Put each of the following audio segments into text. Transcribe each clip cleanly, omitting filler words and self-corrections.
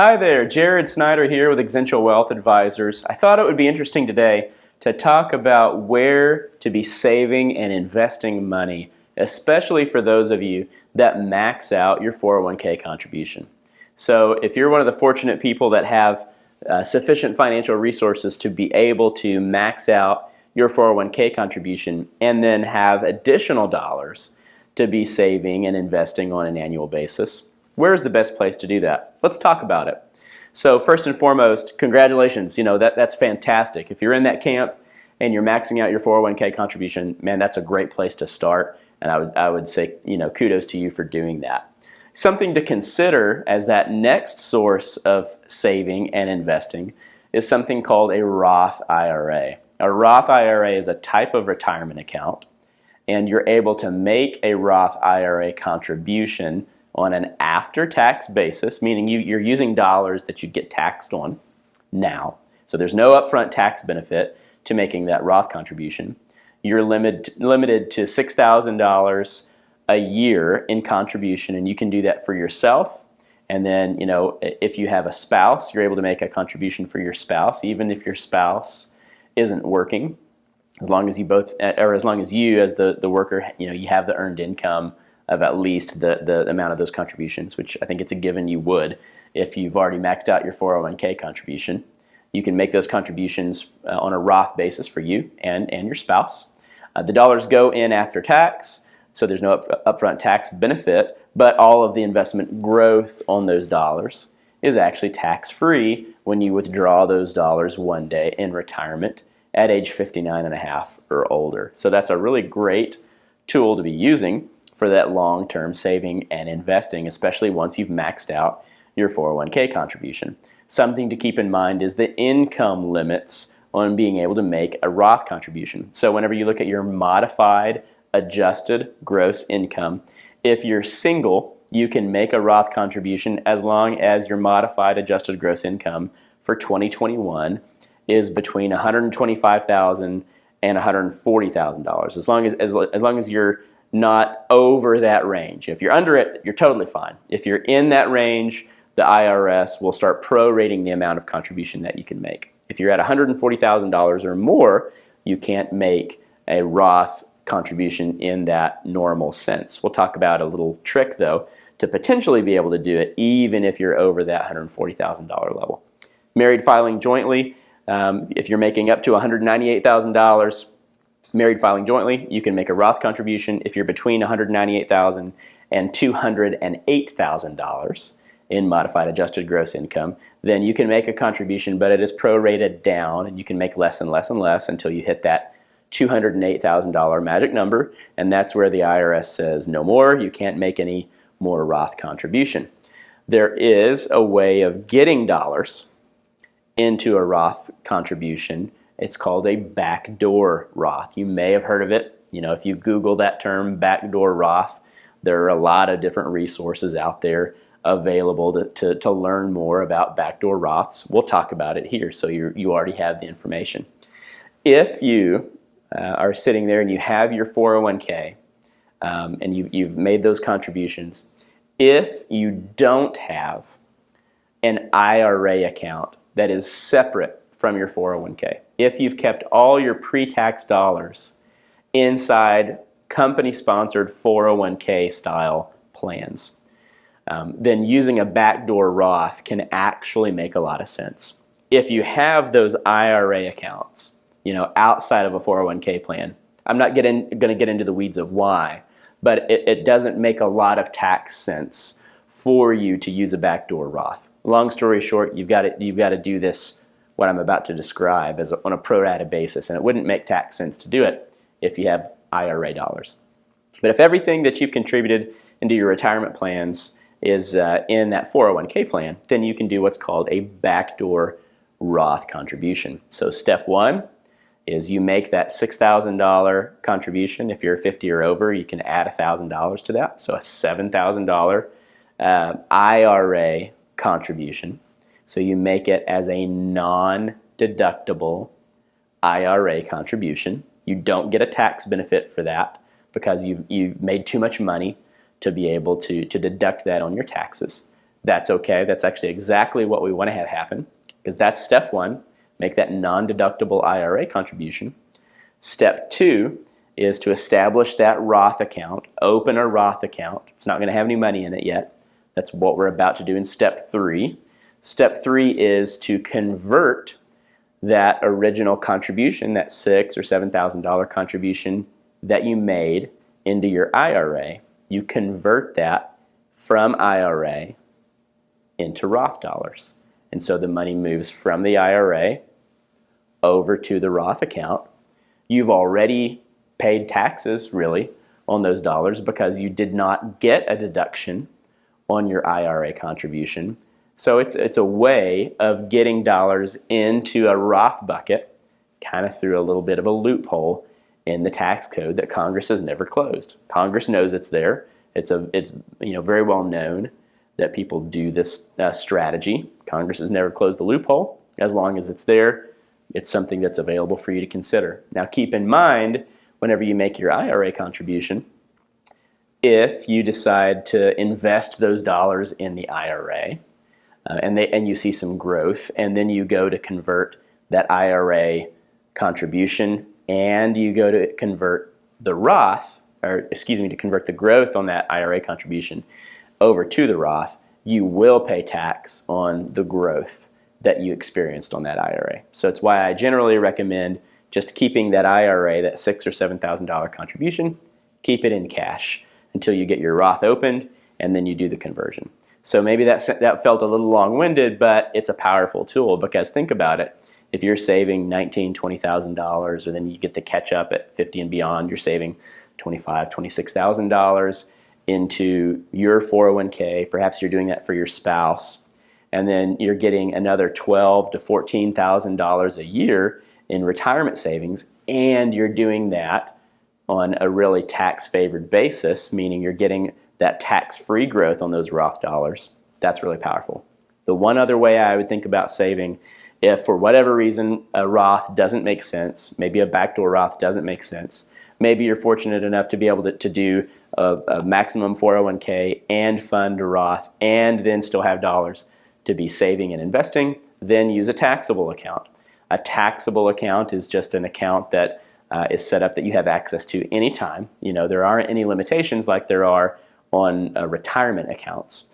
Hi there, Jared Snyder here with Exential Wealth Advisors. I thought it would be interesting today to talk about where to be saving and investing money, especially for those of you that max out your 401k contribution. So if you're one of the fortunate people that have sufficient financial resources to be able to max out your 401k contribution and then have additional dollars to be saving and investing on an annual basis, where's the best place to do that? Let's talk about it. So first and foremost, congratulations. That's fantastic. If you're in that camp and you're maxing out your 401k contribution, man, that's a great place to start. And I would say, kudos to you for doing that. Something to consider as that next source of saving and investing is something called a Roth IRA. A Roth IRA is a type of retirement account, and you're able to make a Roth IRA contribution on an after-tax basis, meaning you're using dollars that you get taxed on now. So there's no upfront tax benefit to making that Roth contribution. You're limited to $6,000 a year in contribution, and you can do that for yourself. And then, if you have a spouse, you're able to make a contribution for your spouse, even if your spouse isn't working, as long as you both, or as long as you as the worker, you have the earned income of at least the amount of those contributions, which I think it's a given you would if you've already maxed out your 401k contribution. You can make those contributions on a Roth basis for you and your spouse. The dollars go in after tax, so there's no upfront tax benefit, but all of the investment growth on those dollars is actually tax-free when you withdraw those dollars one day in retirement at age 59 and a half or older. So that's a really great tool to be using for that long-term saving and investing, especially once you've maxed out your 401k contribution. Something to keep in mind is the income limits on being able to make a Roth contribution. So whenever you look at your modified adjusted gross income, if you're single, you can make a Roth contribution as long as your modified adjusted gross income for 2021 is between $125,000 and $140,000. As long as you're not over that range. If you're under it, you're totally fine. If you're in that range, the IRS will start prorating the amount of contribution that you can make. If you're at $140,000 or more, you can't make a Roth contribution in that normal sense. We'll talk about a little trick, though, to potentially be able to do it even if you're over that $140,000 level. Married filing jointly, if you're making up to $198,000, married filing jointly, you can make a Roth contribution. If you're between $198,000 and $208,000 in modified adjusted gross income, then you can make a contribution, but it is prorated down, and you can make less and less and less until you hit that $208,000 magic number, and that's where the IRS says no more, you can't make any more Roth contribution. There is a way of getting dollars into a Roth contribution. It's called a backdoor Roth. You may have heard of it. If you Google that term, backdoor Roth, there are a lot of different resources out there available to learn more about backdoor Roths. We'll talk about it here, so you already have the information. If you are sitting there and you have your 401k and you've made those contributions, if you don't have an IRA account that is separate from your 401k, if you've kept all your pre-tax dollars inside company-sponsored 401k style plans, then using a backdoor Roth can actually make a lot of sense. If you have those IRA accounts, outside of a 401k plan, I'm not going to get into the weeds of why, but it doesn't make a lot of tax sense for you to use a backdoor Roth. Long story short, you've got to do this, what I'm about to describe, on a pro rata basis, and it wouldn't make tax sense to do it if you have IRA dollars. But if everything that you've contributed into your retirement plans is in that 401k plan, then you can do what's called a backdoor Roth contribution. So step one is you make that $6,000 contribution. If you're 50 or over, you can add $1,000 to that, so a $7,000 IRA contribution. So you make it as a non-deductible IRA contribution. You don't get a tax benefit for that because you've made too much money to be able to deduct that on your taxes. That's okay. That's actually exactly what we want to have happen, because that's step one, make that non-deductible IRA contribution. Step two is to establish that Roth account, open a Roth account. It's not going to have any money in it yet. That's what we're about to do in step three. Step three is to convert that original contribution, that $6,000 or $7,000 contribution that you made into your IRA. You convert that from IRA into Roth dollars. And so the money moves from the IRA over to the Roth account. You've already paid taxes, really, on those dollars because you did not get a deduction on your IRA contribution. So it's a way of getting dollars into a Roth bucket, kind of through a little bit of a loophole in the tax code that Congress has never closed. Congress knows it's there. It's very well known that people do this strategy. Congress has never closed the loophole. As long as it's there, it's something that's available for you to consider. Now keep in mind, whenever you make your IRA contribution, if you decide to invest those dollars in the IRA, and you see some growth, and then you go to convert that IRA contribution, and you go to convert the Roth, to convert the growth on that IRA contribution over to the Roth, you will pay tax on the growth that you experienced on that IRA. So it's why I generally recommend just keeping that IRA, that $6,000 or $7,000 contribution, keep it in cash until you get your Roth opened, and then you do the conversion. So maybe that felt a little long-winded, but it's a powerful tool, because think about it. If you're saving $19,000, $20,000, or then you get the catch up at 50 and beyond, you're saving $25,000, $26,000 into your 401k. Perhaps you're doing that for your spouse, and then you're getting another $12,000 to $14,000 a year in retirement savings, and you're doing that on a really tax-favored basis, meaning you're getting that tax-free growth on those Roth dollars. That's really powerful. The one other way I would think about saving, if for whatever reason a Roth doesn't make sense, maybe a backdoor Roth doesn't make sense, maybe you're fortunate enough to be able to do a maximum 401k and fund a Roth and then still have dollars to be saving and investing, then use a taxable account. A taxable account is just an account that is set up that you have access to anytime. There aren't any limitations like there are on retirement accounts.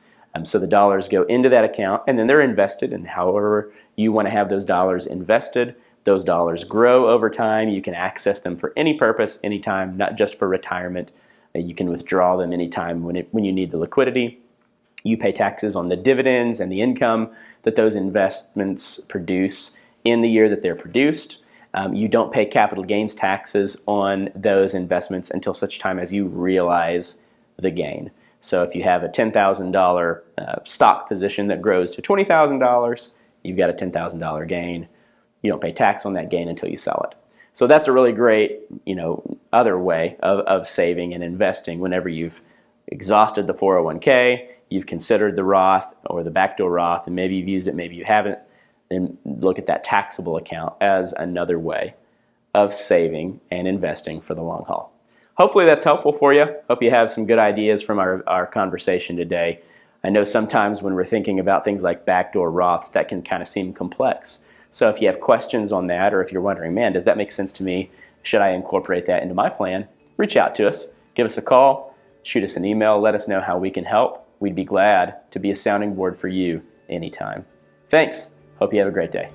So the dollars go into that account, and then they're invested, and however you want to have those dollars invested, those dollars grow over time. You can access them for any purpose, anytime, not just for retirement. You can withdraw them anytime when you need the liquidity. You pay taxes on the dividends and the income that those investments produce in the year that they're produced. You don't pay capital gains taxes on those investments until such time as you realize the gain. So if you have a $10,000 stock position that grows to $20,000, you've got a $10,000 gain. You don't pay tax on that gain until you sell it. So that's a really great, other way of saving and investing. Whenever you've exhausted the 401k, you've considered the Roth or the backdoor Roth, and maybe you've used it, maybe you haven't, then look at that taxable account as another way of saving and investing for the long haul. Hopefully that's helpful for you. Hope you have some good ideas from our conversation today. I know sometimes when we're thinking about things like backdoor Roths, that can kind of seem complex. So if you have questions on that, or if you're wondering, man, does that make sense to me? Should I incorporate that into my plan? Reach out to us. Give us a call. Shoot us an email. Let us know how we can help. We'd be glad to be a sounding board for you anytime. Thanks. Hope you have a great day.